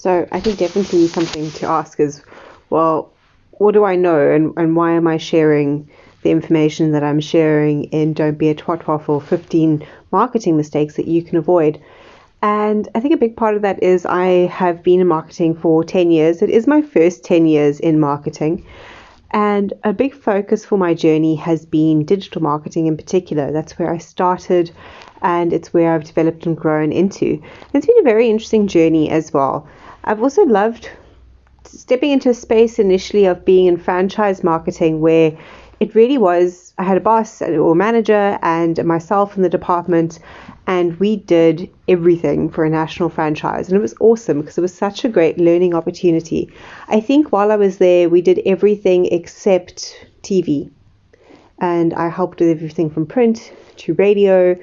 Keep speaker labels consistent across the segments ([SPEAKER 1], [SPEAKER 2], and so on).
[SPEAKER 1] So I think definitely something to ask is, well, what do I know, and why am I sharing the information that I'm sharing in Don't Be a Twatwaffle, 15 marketing mistakes that you can avoid? And I think a big part of that is I have been in marketing for 10 years. It is my first 10 years in marketing. And a big focus for my journey has been digital marketing in particular. That's where I started, and it's where I've developed and grown into. And it's been a very interesting journey as well. I've also loved stepping into a space initially of being in franchise marketing, where it really was, I had a boss or manager and myself in the department, and we did everything for a national franchise. And it was awesome because it was such a great learning opportunity. I think while I was there, we did everything except TV. And I helped with everything from print to radio.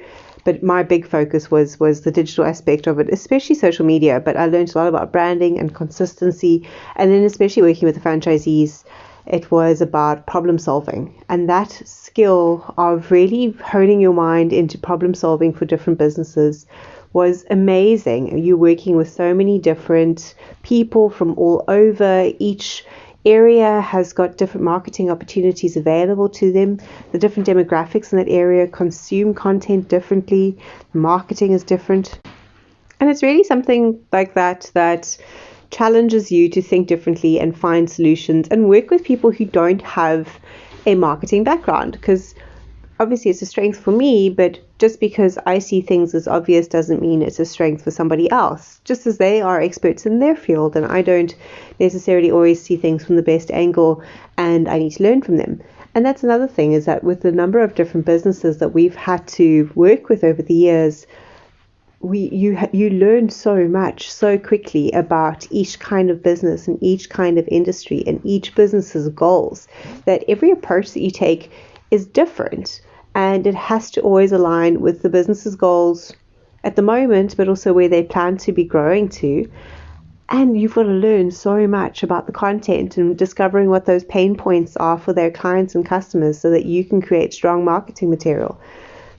[SPEAKER 1] But my big focus was the digital aspect of it, especially social media. But I learned a lot about branding and consistency. And then especially working with the franchisees, it was about problem solving. And that skill of really honing your mind into problem solving for different businesses was amazing. You're working with so many different people from all over. Each area has got different marketing opportunities available to them. The different demographics in that area consume content differently. Marketing is different. And it's really something like that challenges you to think differently and find solutions and work with people who don't have a marketing background, because obviously it's a strength for me, but just because I see things as obvious doesn't mean it's a strength for somebody else, just as they are experts in their field and I don't necessarily always see things from the best angle, and I need to learn from them. And that's another thing, is that with the number of different businesses that we've had to work with over the years, you learn so much so quickly about each kind of business and each kind of industry and each business's goals, that every approach that you take is different, and it has to always align with the business's goals at the moment, but also where they plan to be growing to. And you've got to learn so much about the content and discovering what those pain points are for their clients and customers so that you can create strong marketing material.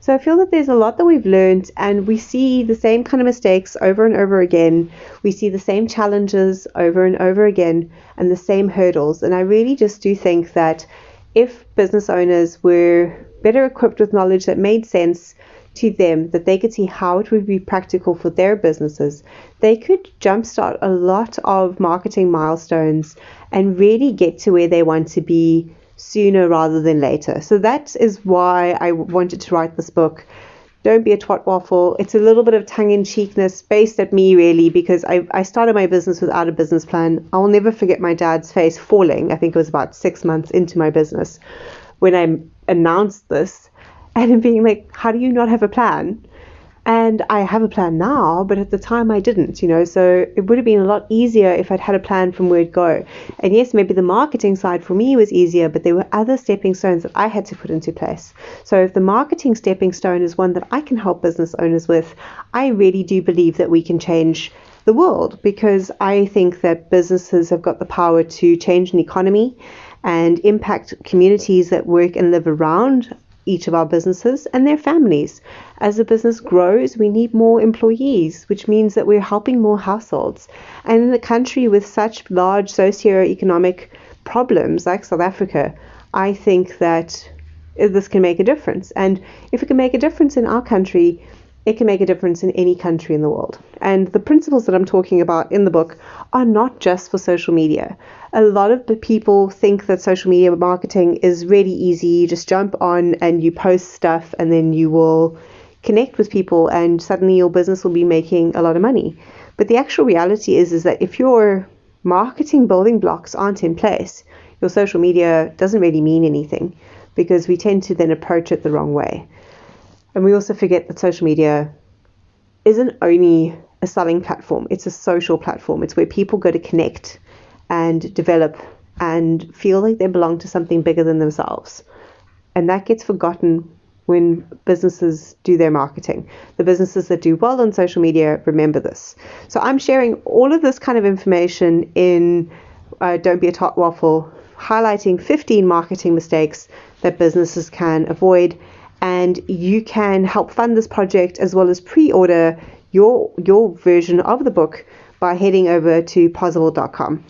[SPEAKER 1] So I feel that there's a lot that we've learned, and we see the same kind of mistakes over and over again. We see the same challenges over and over again and the same hurdles. And I really just do think that if business owners were better equipped with knowledge that made sense to them, that they could see how it would be practical for their businesses, they could jumpstart a lot of marketing milestones and really get to where they want to be sooner rather than later. So that is why I wanted to write this book, Don't Be a Twatwaffle. It's a little bit of tongue-in-cheekness based at me, really, because I started my business without a business plan. I'll never forget my dad's face falling. I think it was about 6 months into my business when I announced this, and him being like, how do you not have a plan? And I have a plan now, but at the time I didn't, so it would have been a lot easier if I'd had a plan from word go. And yes, maybe the marketing side for me was easier, but there were other stepping stones that I had to put into place. So if the marketing stepping stone is one that I can help business owners with, I really do believe that we can change the world, because I think that businesses have got the power to change an economy and impact communities that work and live around each of our businesses and their families. As the business grows, we need more employees, which means that we're helping more households. And in a country with such large socioeconomic problems like South Africa, I think that this can make a difference. And if it can make a difference in our country, it can make a difference in any country in the world. And the principles that I'm talking about in the book are not just for social media. A lot of the people think that social media marketing is really easy. You just jump on and you post stuff, and then you will connect with people, and suddenly your business will be making a lot of money. But the actual reality is that if your marketing building blocks aren't in place, your social media doesn't really mean anything, because we tend to then approach it the wrong way. And we also forget that social media isn't only a selling platform, it's a social platform. It's where people go to connect and develop and feel like they belong to something bigger than themselves. And that gets forgotten when businesses do their marketing. The businesses that do well on social media remember this. So I'm sharing all of this kind of information in Don't Be a Twatwaffle, highlighting 15 marketing mistakes that businesses can avoid. And you can help fund this project as well as pre-order your version of the book by heading over to possible.com.